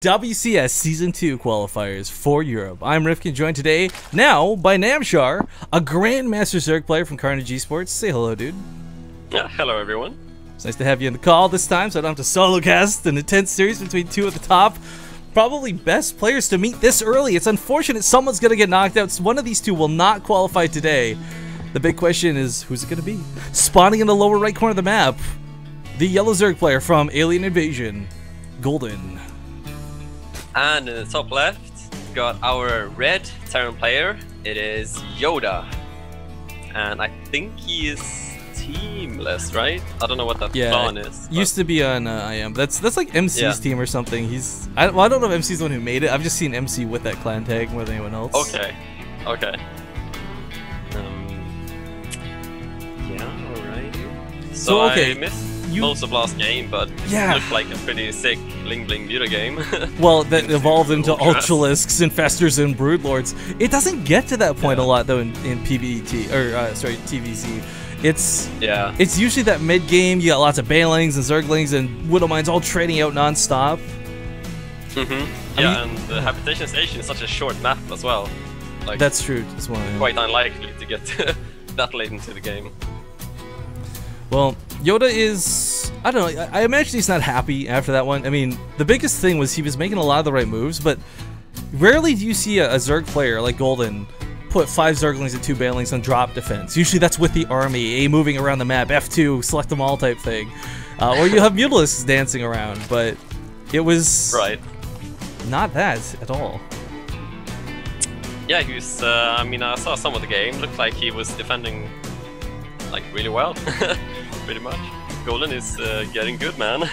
WCS Season 2 qualifiers for Europe. I'm Rifkin, joined today now by Namshar, a Grandmaster Zerg player from Carnage Esports. Say hello, dude. Hello, everyone. It's nice to have you in the call this time, so I don't have to solo cast an intense series between two at the top. Probably best players to meet this early. It's unfortunate someone's going to get knocked out. One of these two will not qualify today. The big question is, who's it going to be? Spawning in the lower right corner of the map, the yellow Zerg player from Alien Invasion, Golden. And in the top left, we got our red Terran player. It is Yoda. And I think he is teamless, right? I don't know what that clan is. Used to be on IM. That's like MC's team or something. I don't know if MC's the one who made it. I've just seen MC with that clan tag more than anyone else. Okay. Okay. Yeah, alright. So okay. I missed most of last game, but it looked like a pretty sick Bling Bling Muta game. Well, that evolved into Ultralisks, Infestors, and Broodlords. It doesn't get to that point a lot though in PvT or sorry TVZ. It's usually that mid game. You got lots of Banelings and Zerglings and Widowmines all trading out non-stop. And the Habitation Station is such a short map as well. Like, that's true. It's quite unlikely to get that late into the game. Well, Yoda is, I don't know, I imagine he's not happy after that one. I mean, the biggest thing was he was making a lot of the right moves, but rarely do you see a Zerg player like Golden put 5 Zerglings and 2 Banelings on drop defense. Usually that's with the army, A moving around the map, F2, select them all type thing. Or you have Mutalisks dancing around, but it was not that at all. Yeah, he was, I mean, I saw some of the game, looked like he was defending like really well, pretty much. Golden is getting good, man.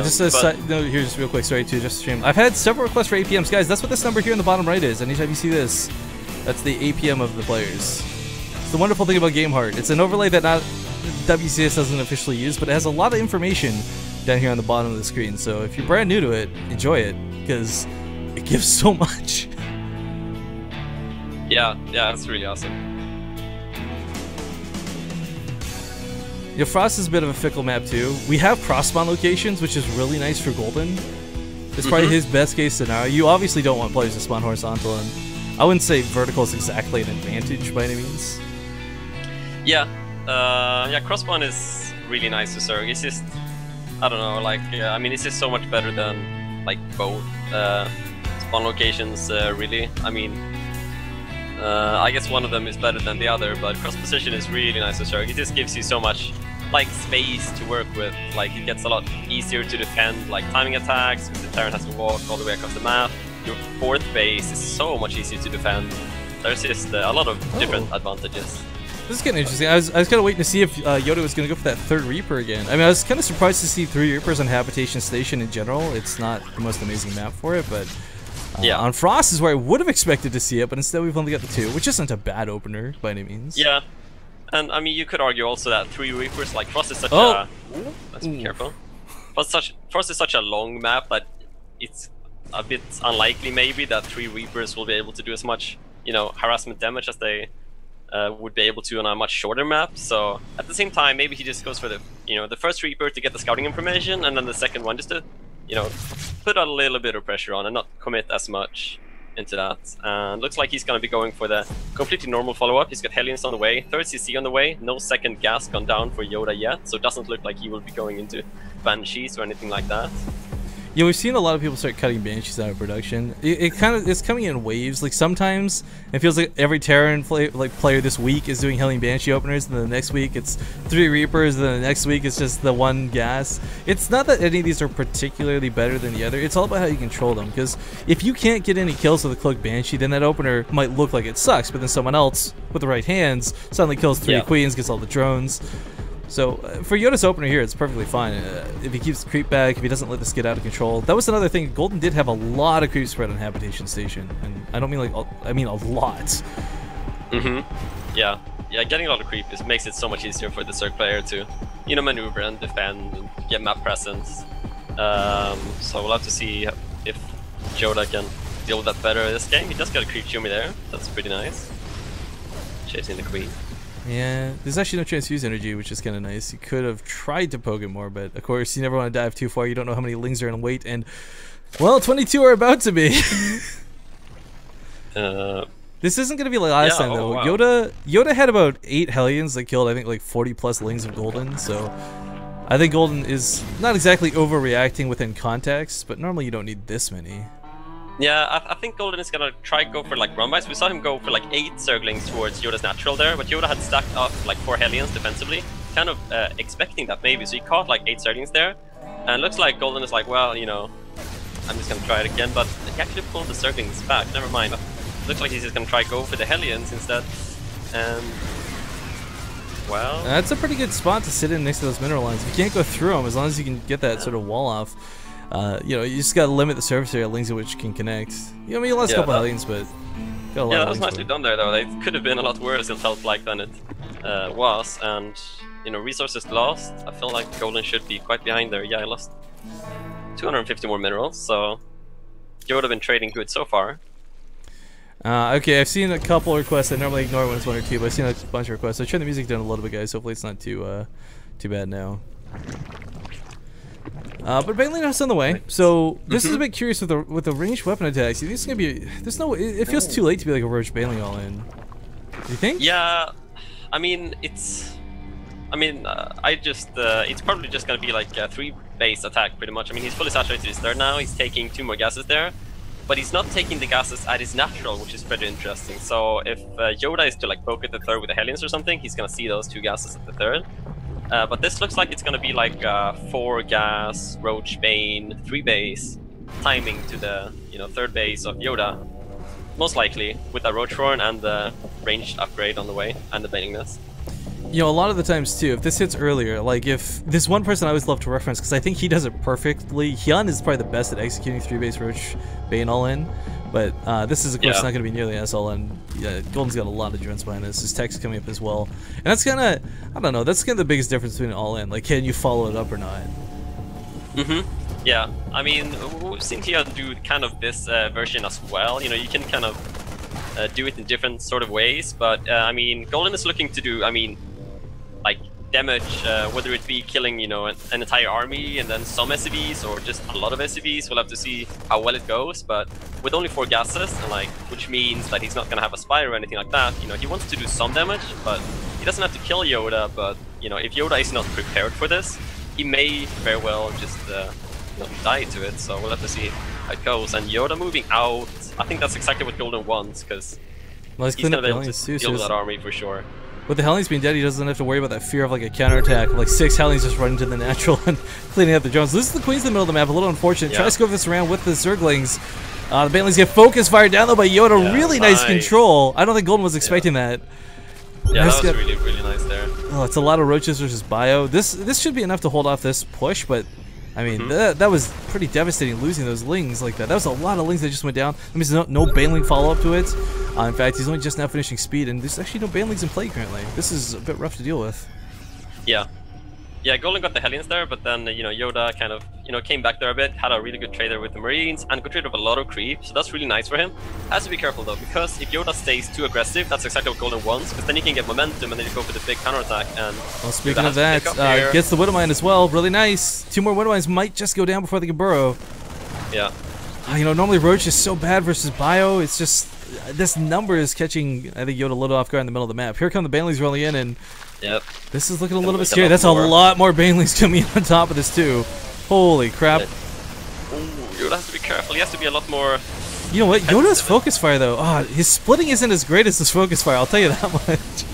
Just a side note here, just real quick, sorry to just stream. I've had several requests for APMs, guys. That's what this number here in the bottom right is. Anytime you see this, that's the APM of the players. It's the wonderful thing about GameHeart. It's an overlay that not WCS doesn't officially use, but it has a lot of information down here on the bottom of the screen. So if you're brand new to it, enjoy it because it gives so much. Yeah, it's really awesome. Yeah, Frost is a bit of a fickle map too. We have cross-spawn locations, which is really nice for Golden. It's probably his best case scenario. You obviously don't want players to spawn horizontal, and I wouldn't say vertical is exactly an advantage by any means. Yeah, cross-spawn is really nice to Zerg. It's just, I don't know, like, I mean, it's just so much better than, like, both spawn locations, really. I mean, I guess one of them is better than the other, but cross position is really nice to Zerg. It just gives you so much like space to work with. Like it gets a lot easier to defend, like timing attacks, because the Terran has to walk all the way across the map. Your fourth base is so much easier to defend. There's just a lot of different advantages. This is kind of interesting. I was kind of waiting to see if Yoda was going to go for that third Reaper again. I mean, I was kind of surprised to see 3 Reapers on Habitation Station in general. It's not the most amazing map for it, but on Frost is where I would have expected to see it, but instead we've only got the 2, which isn't a bad opener by any means. Yeah, and I mean, you could argue also that 3 Reapers, like Frost is such a... Let's be careful. Frost is such a long map that it's a bit unlikely maybe that 3 Reapers will be able to do as much, you know, harassment damage as they would be able to on a much shorter map. So at the same time, maybe he just goes for the, you know, the first Reaper to get the scouting information, and then the second one just to, you know, put a little bit of pressure on and not commit as much into that. And looks like he's going to be going for the completely normal follow-up. He's got Hellions on the way, 3rd CC on the way, no second gas gone down for Yoda yet, so it doesn't look like he will be going into Banshees or anything like that. Yeah, we've seen a lot of people start cutting Banshees out of production. It's coming in waves. Like sometimes it feels like every Terran player this week is doing Hellion Banshee openers, and then the next week it's 3 Reapers, and then the next week it's just the 1 gas. It's not that any of these are particularly better than the other. It's all about how you control them. Because if you can't get any kills with a Cloak Banshee, then that opener might look like it sucks, but then someone else with the right hands suddenly kills 3 Queens, gets all the drones. So for Yoda's opener here, it's perfectly fine. If he keeps the creep back, if he doesn't let this get out of control. That was another thing. Golden did have a lot of creep spread on Habitation Station, and I don't mean like I mean a lot. Yeah, getting a lot of creep makes it so much easier for the Zerg player to, you know, maneuver and defend and get map presence. So we'll have to see if Yoda can deal with that better this game. He does get a creep Shumi there. That's pretty nice. Chasing the queen. Yeah, there's actually no transfuse energy, which is kind of nice. You could have tried to poke it more, but of course you never want to dive too far. You don't know how many lings are in wait, and well, 22 are about to be. This isn't gonna be like last time though. Wow. Yoda had about 8 Hellions that killed I think like 40 plus lings of Golden, so I think Golden is not exactly overreacting within context, but normally you don't need this many. Yeah, I think Golden is gonna try go for like run buys. We saw him go for like 8 Zerglings towards Yoda's natural there, but Yoda had stacked up like 4 Hellions defensively, kind of expecting that maybe. So he caught like 8 Zerglings there, and looks like Golden is like, well, you know, I'm just gonna try it again, but he actually pulled the Zerglings back. Never mind. Looks like he's just gonna try go for the Hellions instead. Well, that's a pretty good spot to sit in next to those mineral lines. If you can't go through them, as long as you can get that sort of wall off. You know, you just gotta limit the surface area lings at which can connect. You know, I mean, you lost a couple Hellions, but got a lot of that was nicely done there, though. It could have been a lot worse, it felt like, than it was. And, you know, resources lost. I feel like Golden should be quite behind there. Yeah, I lost 250 more minerals, so you would have been trading good so far. Okay, I've seen a couple requests. I normally ignore when it's 1 or 2, but I've seen a bunch of requests. I turned the music down a little bit, guys. Hopefully it's not too bad now. But Banelight's on the way, so this is a bit curious with the ranged weapon attacks. This is gonna be it feels too late to be like a Roach Baneling all in. Do you think? Yeah, I mean it's probably just gonna be like a 3 base attack pretty much. I mean he's fully saturated his third now. He's taking 2 more gases there, but he's not taking the gases at his natural, which is pretty interesting. So if Yoda is to like poke at the third with the Hellions or something, he's gonna see those 2 gases at the third. But this looks like it's gonna be like 4 gas, Roach Bane, 3 base, timing to the third base of Yoda, most likely with the Roach Roar and the ranged upgrade on the way and the Baning Nest. You know, a lot of the times too, if this hits earlier, like if this one person I always love to reference because I think he does it perfectly. Hyun is probably the best at executing 3 base Roach Bane all in. But this is, of course, not going to be nearly as all in. Golden's got a lot of endurance behind this. His tech's coming up as well. And that's kind of, I don't know, that's kind of the biggest difference between all in. Like, can you follow it up or not? Yeah, I mean, we've seen Hyun do kind of this version as well. You know, you can kind of do it in different sort of ways. But, I mean, Golden is looking to do, I mean, like, damage, whether it be killing, you know, an entire army and then some SCVs or just a lot of SCVs. We'll have to see how well it goes, but with only 4 gases, and like, which means that he's not gonna have a spire or anything like that. You know, he wants to do some damage, but he doesn't have to kill Yoda. But you know, if Yoda is not prepared for this, he may very well just die to it. So we'll have to see how it goes. And Yoda moving out, I think that's exactly what Golden wants, because he's gonna be able to deal with that army for sure. With the Hellions being dead, he doesn't have to worry about that fear of like a counterattack. Like 6 Hellions just running to the natural and cleaning up the drones. Loses the Queens in the middle of the map, a little unfortunate. Tries to go this around with the Zerglings. The Banelings get focus fired down though by Yoda. Really nice control. I don't think Golden was expecting that. Yeah, that was really, really nice there. Oh, it's a lot of Roaches versus Bio. This should be enough to hold off this push, but I mean, that was pretty devastating losing those Lings like that. That was a lot of Lings that just went down. That means no Baneling follow-up to it. In fact, he's only just now finishing speed, and there's actually no Banelings in play currently. This is a bit rough to deal with. Yeah. Yeah, Golden got the Hellions there, but then, you know, Yoda kind of, you know, came back there a bit, had a really good trade there with the Marines, and got rid of a lot of creep, so that's really nice for him. Has to be careful though, because if Yoda stays too aggressive, that's exactly what Golden wants, because then you can get momentum and then you go for the big counterattack. And well, speaking of that, gets the Widowmine as well, really nice. 2 more Widowmines might just go down before they can burrow. Yeah. You know, normally Roach is so bad versus Bio, it's just, this number is catching, I think, Yoda a little off guard in the middle of the map. Here come the Banelings rolling in, and this is looking a little bit scary. That's a lot more Banelings coming in on top of this too. Holy crap. Yoda has to be careful. He has to be a lot more... You know what? Yoda's focus fire though, his splitting isn't as great as his focus fire, I'll tell you that much.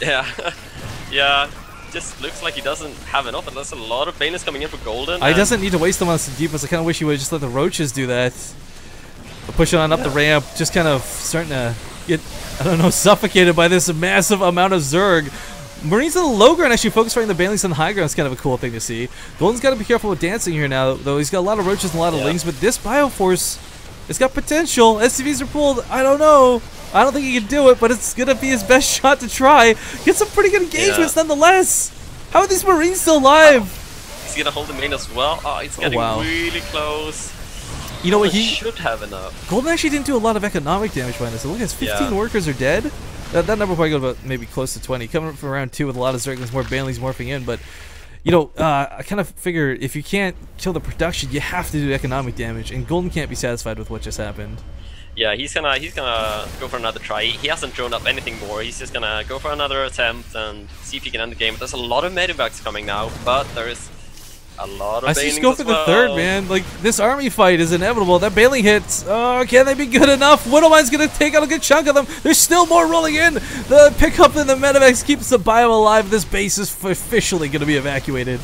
Yeah. Yeah. Just looks like he doesn't have enough, and there's a lot of Banelings coming in for Golden. He doesn't need to waste them on some defense. I kind of wish he would just let the Roaches do that. Pushing on up the ramp, just kind of starting to get, I don't know, suffocated by this massive amount of Zerg. Marines on the low ground actually focus fighting the Banelings on the high ground is kind of a cool thing to see. Golden's got to be careful with dancing here now, though. He's got a lot of Roaches and a lot of Lings, but this Bioforce, it's got potential. SCVs are pulled. I don't know. I don't think he can do it, but it's going to be his best shot to try. Get some pretty good engagements nonetheless. How are these Marines still alive? He's going to hold the main as well. Oh, he's getting really close. You know what, he should have enough. Golden actually didn't do a lot of economic damage behind this. So look, his 15 workers are dead. That number probably go about maybe close to 20. Coming up from round 2 with a lot of Zerglings, more Banelings morphing in, but you know, I kind of figure if you can't kill the production, you have to do economic damage, and Golden can't be satisfied with what just happened. Yeah, he's gonna go for another try. He hasn't drawn up anything more. He's just gonna go for another attempt and see if he can end the game. There's a lot of medivacs coming now, but there is a lot of I banelings just go for the third, man. Like, this army fight is inevitable. That baneling hits. Oh, can they be good enough? Widowmine's gonna take out a good chunk of them. There's still more rolling in. The pickup in the medivacs keeps the bio alive. This base is officially gonna be evacuated.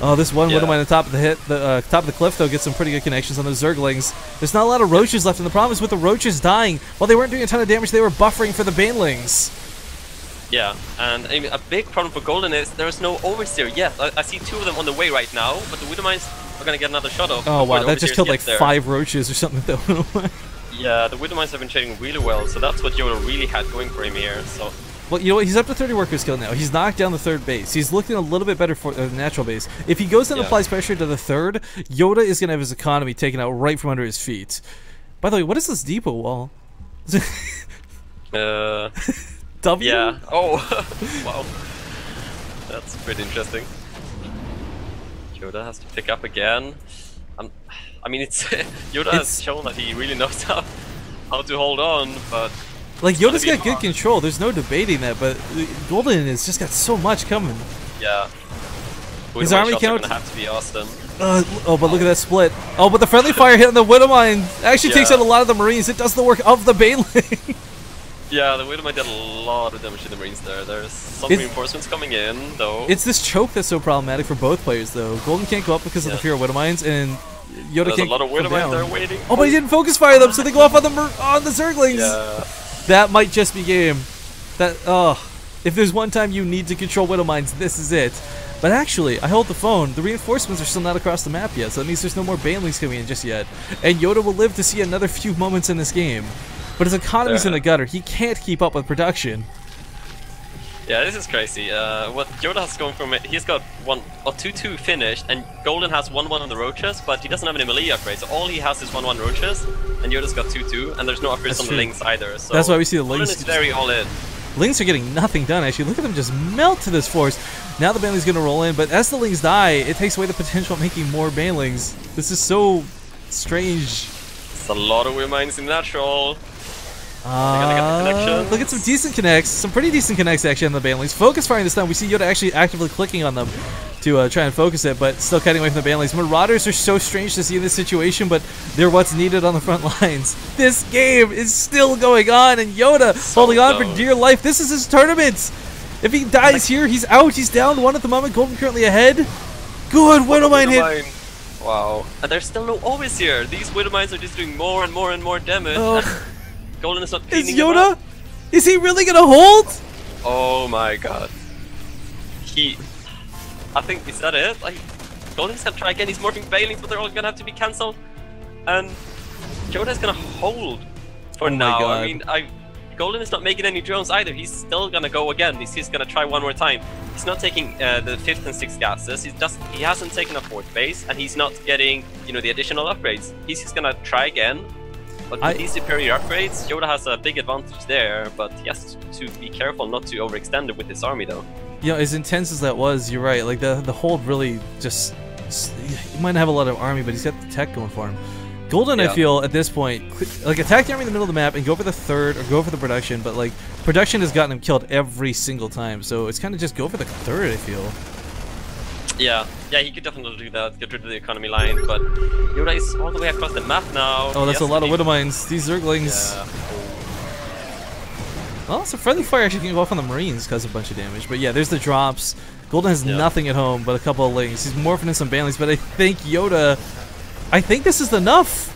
Oh, this one Widowmine on the top of the top of the cliff, though, gets some pretty good connections on those Zerglings. There's not a lot of Roaches left, and the problem is with the Roaches dying, while they weren't doing a ton of damage, they were buffering for the Banelings. Yeah, and I mean, a big problem for Golden is there's no Overseer yet. I see 2 of them on the way right now, but the Widowmines are gonna get another shot off. Oh wow, that just killed like 5 Roaches or something that went away. Yeah, the Widowmines have been trading really well, so that's what Yoda really had going for him here. So. Well, you know what? He's up to 30 worker skill now. He's knocked down the third base. He's looking a little bit better for the natural base. If he goes and applies pressure to the third, Yoda is going to have his economy taken out right from under his feet. By the way, what is this depot wall? W? Yeah. Oh, wow. That's pretty interesting. Yoda has to pick up again. I mean, Yoda has shown that he really knows how to hold on, but... Like, Yoda's got good control, there's no debating that, but Golden has just got so much coming. Yeah. His army count gonna have to be awesome. Oh, but look at that split. Oh, but the friendly fire hit on the Widowmine actually takes out a lot of the Marines. It does the work of the Baneling. Yeah, the Widowmine did a lot of damage to the Marines there. There's some reinforcements coming in, though. It's this choke that's so problematic for both players, though. Golden can't go up because of the fear of Widowmines, and Yoda can't a lot of Widowmines there waiting. Oh, but he didn't focus fire them, so they go off on the Zerglings. Yeah. That might just be game. If there's one time you need to control Widowmines, this is it. But actually, I hold the phone. The reinforcements are still not across the map yet, so that means there's no more Banelings coming in just yet. And Yoda will live to see another few moments in this game. But his economy's in the gutter. He can't keep up with production. Yeah, this is crazy. What Yoda has going from it, he's got 2-2 finished, and Golden has 1-1 on the Roaches, but he doesn't have any melee upgrades. So all he has is 1-1 Roaches, and Yoda's got 2-2, and there's no upgrades on the Lings either. So that's why we see the Golden Lings. is very all in. Lings are getting nothing done, actually. Look at them just melt to this force. Now the Baneling's going to roll in, but as the Lings die, it takes away the potential of making more Banelings. This is so strange. It's a lot of Widowmines in natural. Look at some decent connects, some pretty decent connects actually on the Banelings. Focus firing this time. We see Yoda actually actively clicking on them to try and focus it, but still cutting away from the Banelings. Marauders are so strange to see in this situation, but they're what's needed on the front lines. This game is still going on, and Yoda holding on for dear life. This is his tournament. If he dies here, he's out. He's down 1 at the moment. Golden currently ahead. Good Widowmine hit. Wow. And there's still no Overseer. These Widowmines are just doing more and more and more damage. Golden is not cleaning them up. Is he really gonna hold? Oh my god. I think, is that it? Like, Golden's gonna try again. He's morphing Banelings, but they're all gonna have to be cancelled. And Yoda's gonna hold for now. I mean, Golden is not making any drones either. He's still gonna go again. He's just gonna try one more time. He's not taking the 5th and 6th gases. He hasn't taken a 4th base, and he's not getting, you know, the additional upgrades. He's just gonna try again. But with these superior upgrades, Yoda has a big advantage there, but he has to be careful not to overextend it with his army, though. You know, as intense as that was, you're right. Like, the hold really just... He might not have a lot of army, but he's got the tech going for him. Golden, I feel, at this point, like, attack the army in the middle of the map and go for the third or go for the production, but, like, production has gotten him killed every single time, so it's kind of just go for the third, I feel. Yeah, he could definitely do that, get rid of the economy line, but Yoda is all the way across the map now. Oh, that's a lot of Widowmines. These Zerglings. Yeah. Well, so friendly fire actually can go off on the Marines, cause a bunch of damage. But yeah, there's the drops. Golden has nothing at home but a couple of Lings. He's morphing in some Banelings, but I think Yoda... I think this is enough.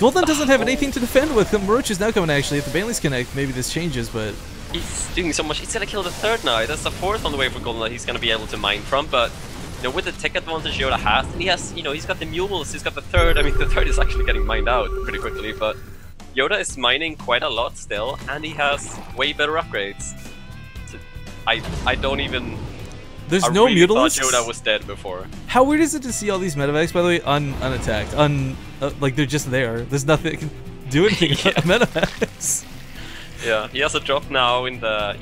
Golden doesn't have anything to defend with. The Roach is now coming, actually. If the Banelings connect, maybe this changes, but... He's doing so much. He's gonna kill the 3rd now. That's the 4th on the way for Golden that he's gonna be able to mine from, but... You know, with the tech advantage Yoda has, and he has, you know, he's got the mules, he's got the 3rd. I mean, the 3rd is actually getting mined out pretty quickly, but... Yoda is mining quite a lot still, and he has way better upgrades. So I don't even... There's no really thought Mutalisks? Yoda was dead before. How weird is it to see all these medevacs, by the way, unattacked? Like, they're just there. There's nothing that can do anything about the medevacs. Yeah, he has a drop now in the,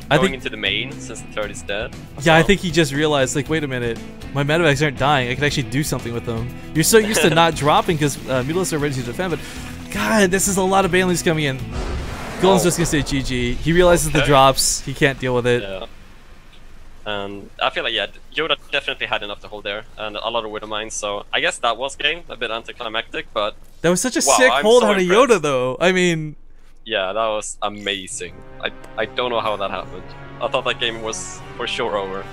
going into the main since the third is dead. Yeah, I think he just realized, like, wait a minute, my medevacs aren't dying. I can actually do something with them. You're so used to not dropping because Mutalisks are ready to defend, but God, this is a lot of Banelings coming in. Golden's just gonna say GG. He realizes the drops. He can't deal with it. Yeah. And I feel like, yeah, Yoda definitely had enough to hold there, and a lot of Widow Mines, so I guess that was game, a bit anticlimactic, but... That was such a sick hold out of Yoda, though. I mean... Yeah, that was amazing. I don't know how that happened. I thought that game was for sure over.